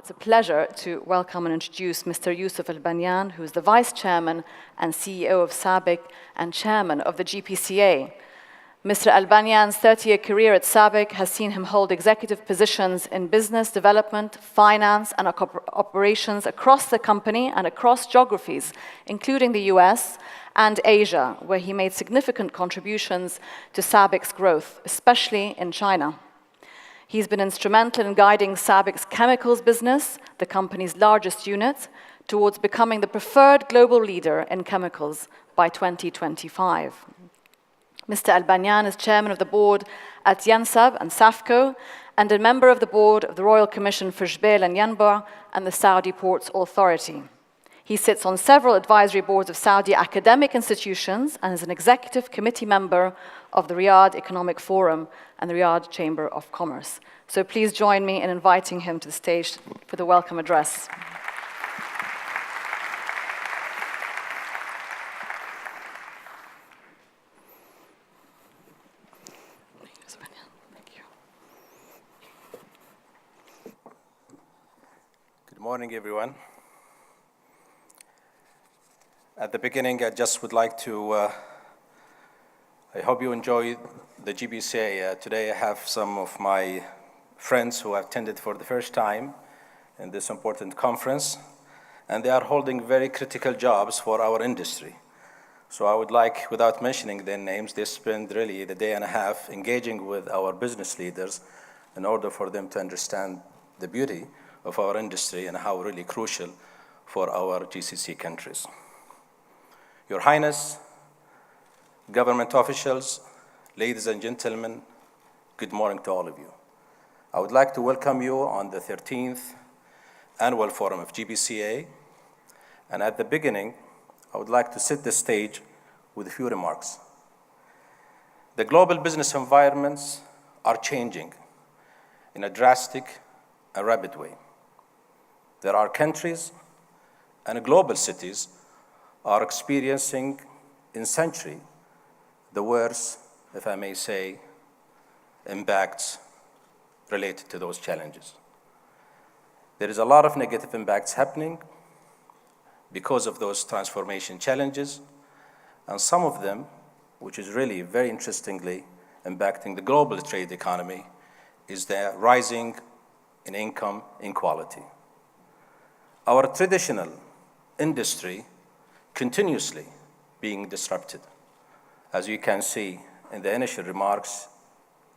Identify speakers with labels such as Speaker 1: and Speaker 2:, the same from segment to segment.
Speaker 1: it's a pleasure to welcome and introduce Mr. Yousef Al-Benyan, who is the Vice Chairman and CEO of SABIC and Chairman of the GPCA. Mr. Al-Benyan's 30-year career at SABIC has seen him hold executive positions in business development, finance, and operations across the company and across geographies, including the US and Asia, where he made significant contributions to SABIC's growth, especially in China. He's been instrumental in guiding SABIC's chemicals business, the company's largest unit, towards becoming the preferred global leader in chemicals by 2025. Mr. Al-Benyan is chairman of the board at Yansab and SAFCO, and a member of the board of the Royal Commission for Jbeil and Yanbu and the Saudi Ports Authority. He sits on several advisory boards of Saudi academic institutions and is an executive committee member of the Riyadh Economic Forum and the Riyadh Chamber of Commerce. So please join me in inviting him to the stage for the welcome address.
Speaker 2: Good morning, everyone. At the beginning, I just would like to, I hope you enjoy the GPCA. Today I have some of my friends who have attended for the first time in this important conference, and they are holding very critical jobs for our industry. So I would like, without mentioning their names, they spend really the day and a half engaging with our business leaders in order for them to understand the beauty of our industry and how really crucial for our GCC countries. Your Highness, government officials, ladies and gentlemen, good morning to all of you. I would like to welcome you on the 13th Annual Forum of GPCA. And at the beginning, I would like to set the stage with a few remarks. The global business environments are changing in a drastic and rapid way. There are countries and global cities are experiencing in century the worst, if I may say, impacts related to those challenges. There is a lot of negative impacts happening because of those transformation challenges, and some of them, which is really very interestingly impacting the global trade economy, is the rising in income inequality. Our traditional industry continuously being disrupted. As you can see in the initial remarks,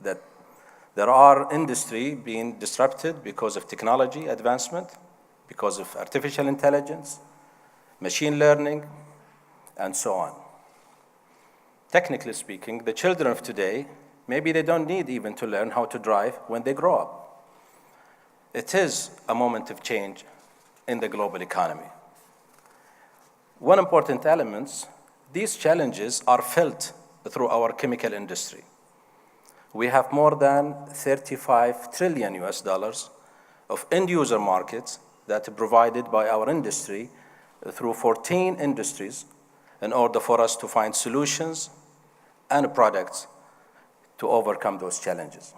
Speaker 2: that there are industry being disrupted because of technology advancement, because of artificial intelligence, machine learning, and so on. Technically speaking, the children of today, maybe they don't need even to learn how to drive when they grow up. It is a moment of change in the global economy. One important element, these challenges are felt through our chemical industry. We have more than 35 trillion US dollars of end user markets that are provided by our industry through 14 industries in order for us to find solutions and products to overcome those challenges.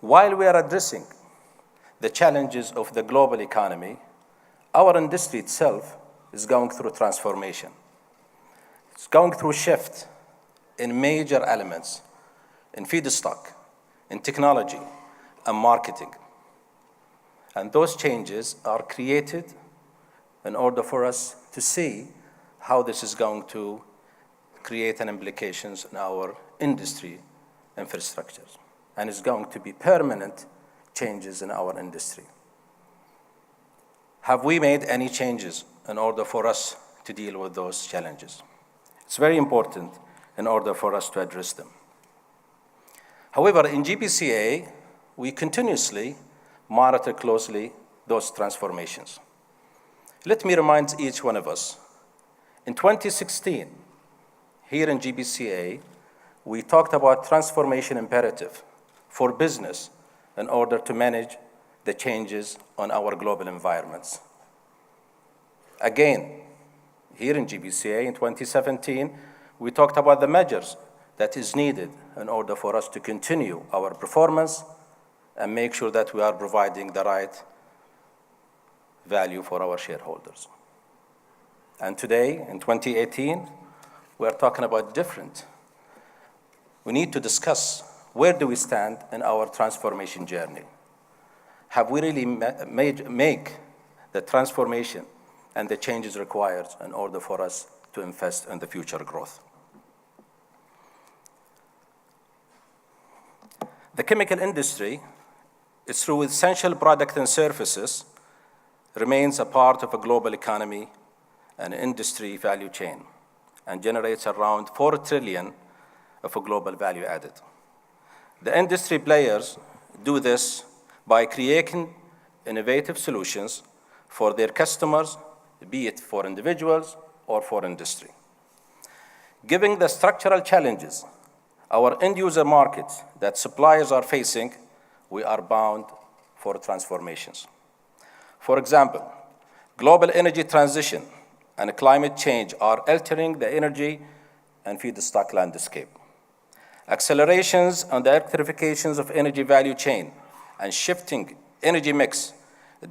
Speaker 2: While we are addressing the challenges of the global economy, our industry itself is going through transformation. It's going through shift in major elements, in feedstock, in technology, and marketing. And those changes are created in order for us to see how this is going to create an implications in our industry infrastructures. And it's going to be permanent changes in our industry. Have we made any changes in order for us to deal with those challenges? It's very important in order for us to address them. However, in GPCA, we continuously monitor closely those transformations. Let me remind each one of us, in 2016, here in GPCA, we talked about transformation imperative for business in order to manage the changes on our global environments. Again, here in GPCA in 2017, we talked about the measures that is needed in order for us to continue our performance and make sure that we are providing the right value for our shareholders. And today, in 2018, we're talking about different. We need to discuss, where do we stand in our transformation journey? Have we really make the transformation and the changes required in order for us to invest in the future growth? The chemical industry, is through essential products and services, remains a part of a global economy and industry value chain, and generates around 4 trillion of a global value added. The industry players do this by creating innovative solutions for their customers, be it for individuals or for industry. Given the structural challenges our end-user markets that suppliers are facing, we are bound for transformations. For example, global energy transition and climate change are altering the energy and feedstock landscape. Accelerations on the electrifications of energy value chain and shifting energy mix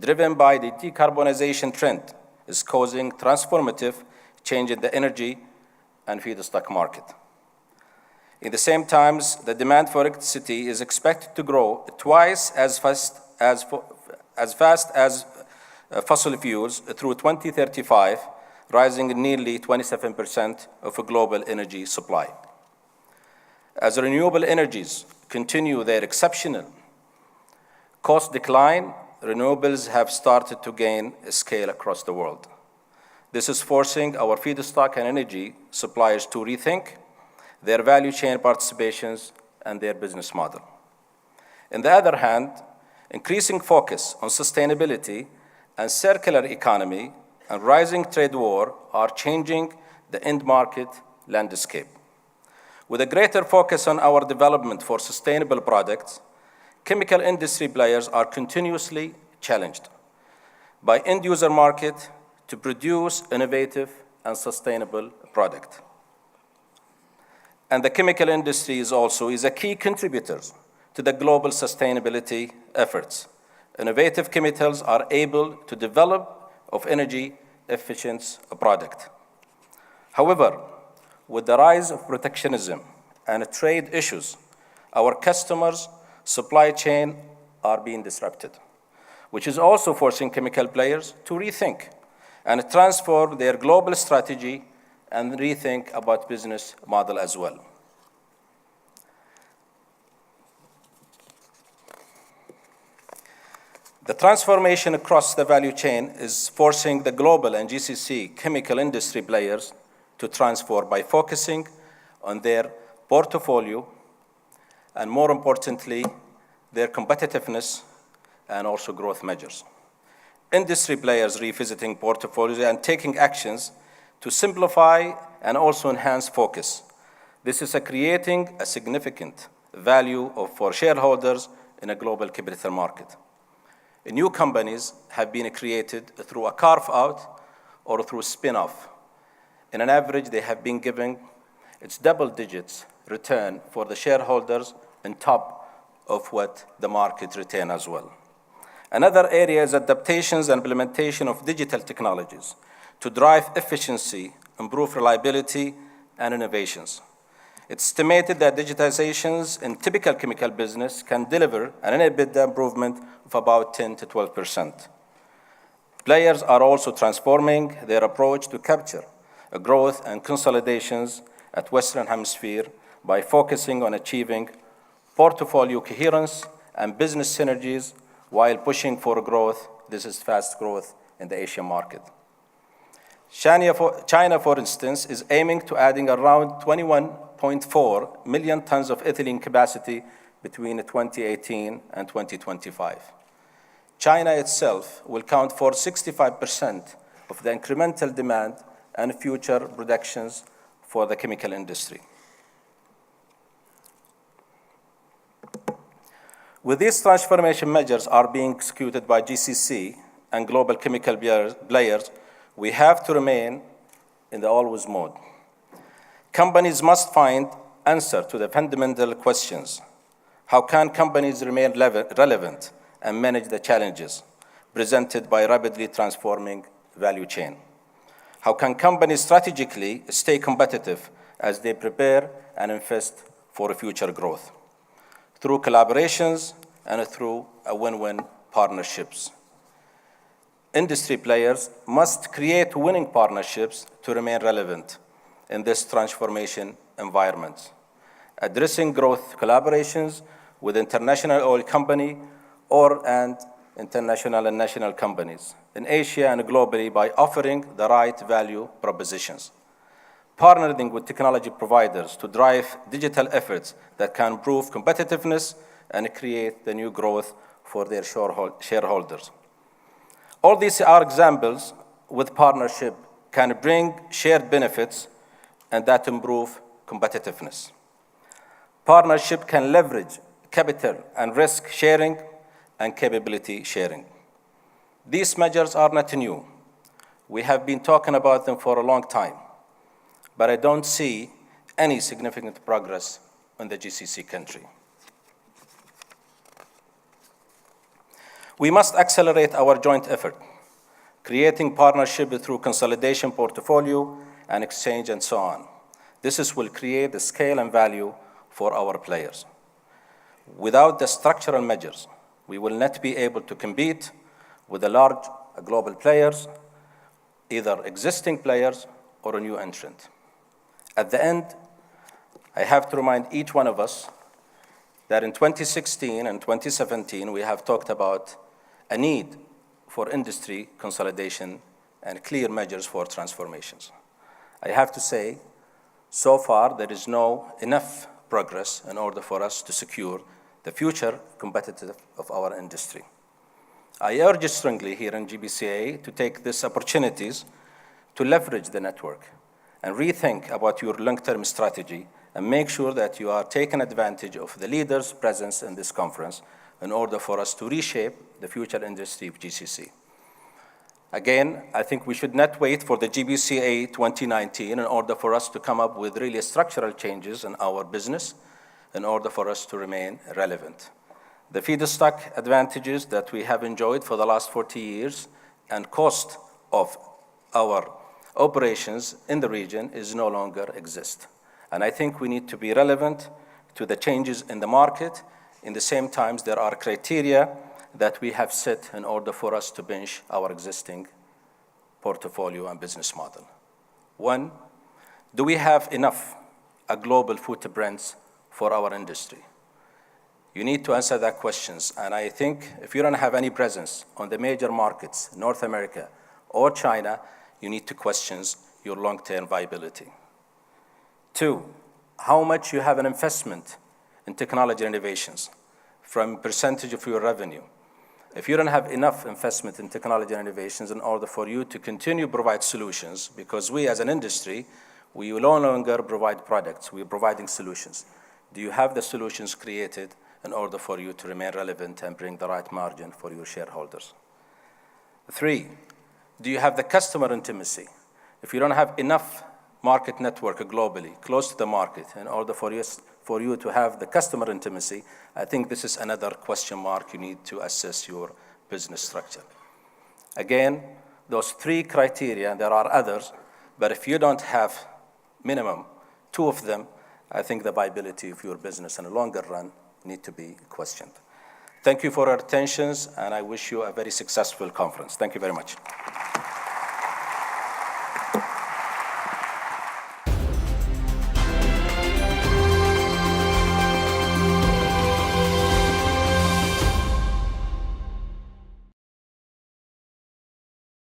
Speaker 2: driven by the decarbonization trend is causing transformative change in the energy and feedstock market. In the same time, the demand for electricity is expected to grow twice as fast as fossil fuels through 2035, rising nearly 27% of a global energy supply. As renewable energies continue their exceptional cost decline, renewables have started to gain scale across the world. This is forcing our feedstock and energy suppliers to rethink their value chain participations and their business model. On the other hand, increasing focus on sustainability and circular economy and rising trade war are changing the end market landscape. With a greater focus on our development for sustainable products, chemical industry players are continuously challenged by end-user market to produce innovative and sustainable product. And the chemical industry is a key contributor to the global sustainability efforts. Innovative chemicals are able to develop of energy efficient product. However, with the rise of protectionism and trade issues, our customers' supply chain are being disrupted, which is also forcing chemical players to rethink and transform their global strategy and rethink about business model as well. The transformation across the value chain is forcing the global and GCC chemical industry players to transform by focusing on their portfolio and, more importantly, their competitiveness and also growth measures. Industry players revisiting portfolios and taking actions to simplify and also enhance focus. This is creating a significant value for shareholders in a global capital market. New companies have been created through a carve-out or through spin-off. In an average, they have been given its double digits return for the shareholders on top of what the market retain as well. Another area is adaptations and implementation of digital technologies to drive efficiency, improve reliability, and innovations. It's estimated that digitizations in typical chemical business can deliver an EBITDA improvement of about 10 to 12%. Players are also transforming their approach to capture growth and consolidations at Western Hemisphere by focusing on achieving portfolio coherence and business synergies while pushing for growth. This is fast growth in the Asian market. China, for instance, is aiming to adding around 21.4 million tons of ethylene capacity between 2018 and 2025. China itself will count for 65% of the incremental demand and future productions for the chemical industry. With these transformation measures are being executed by GCC and global chemical players, we have to remain in the always mode. Companies must find answer to the fundamental questions. How can companies remain relevant and manage the challenges, presented by rapidly transforming value chain? How can companies strategically stay competitive as they prepare and invest for future growth? Through collaborations and through win-win partnerships. Industry players must create winning partnerships to remain relevant in this transformation environment, addressing growth collaborations with international oil company and international and national companies in Asia and globally by offering the right value propositions. Partnering with technology providers to drive digital efforts that can improve competitiveness and create the new growth for their shareholders. All these are examples with partnership can bring shared benefits and that improve competitiveness. Partnership can leverage capital and risk sharing and capability sharing. These measures are not new. We have been talking about them for a long time, but I don't see any significant progress in the GCC country. We must accelerate our joint effort, creating partnership through consolidation portfolio and exchange and so on. This will create the scale and value for our players. Without the structural measures, we will not be able to compete with the large global players, either existing players or a new entrant. At the end, I have to remind each one of us that in 2016 and 2017, we have talked about a need for industry consolidation and clear measures for transformations. I have to say, so far, there is no enough progress in order for us to secure the future competitive of our industry. I urge strongly here in GPCA to take these opportunities to leverage the network and rethink about your long-term strategy and make sure that you are taking advantage of the leaders' presence in this conference in order for us to reshape the future industry of GCC. Again, I think we should not wait for the GPCA 2019 in order for us to come up with really structural changes in our business in order for us to remain relevant. The feedstock advantages that we have enjoyed for the last 40 years and cost of our operations in the region is no longer exist. And I think we need to be relevant to the changes in the market. In the same time, there are criteria that we have set in order for us to bench our existing portfolio and business model. One, do we have enough global footprints for our industry? You need to answer that questions. And I think if you don't have any presence on the major markets, North America or China, you need to question your long-term viability. Two, how much you have an investment in technology innovations from percentage of your revenue. If you don't have enough investment in technology and innovations in order for you to continue to provide solutions, because we as an industry, we will no longer provide products, we're providing solutions. Do you have the solutions created in order for you to remain relevant and bring the right margin for your shareholders? Three, do you have the customer intimacy? If you don't have enough market network globally, close to the market, in order for you to have the customer intimacy, I think this is another question mark you need to assess your business structure. Again, those three criteria, there are others, but if you don't have minimum two of them, I think the viability of your business in the longer run need to be questioned. Thank you for your attention, and I wish you a very successful conference. Thank you very much.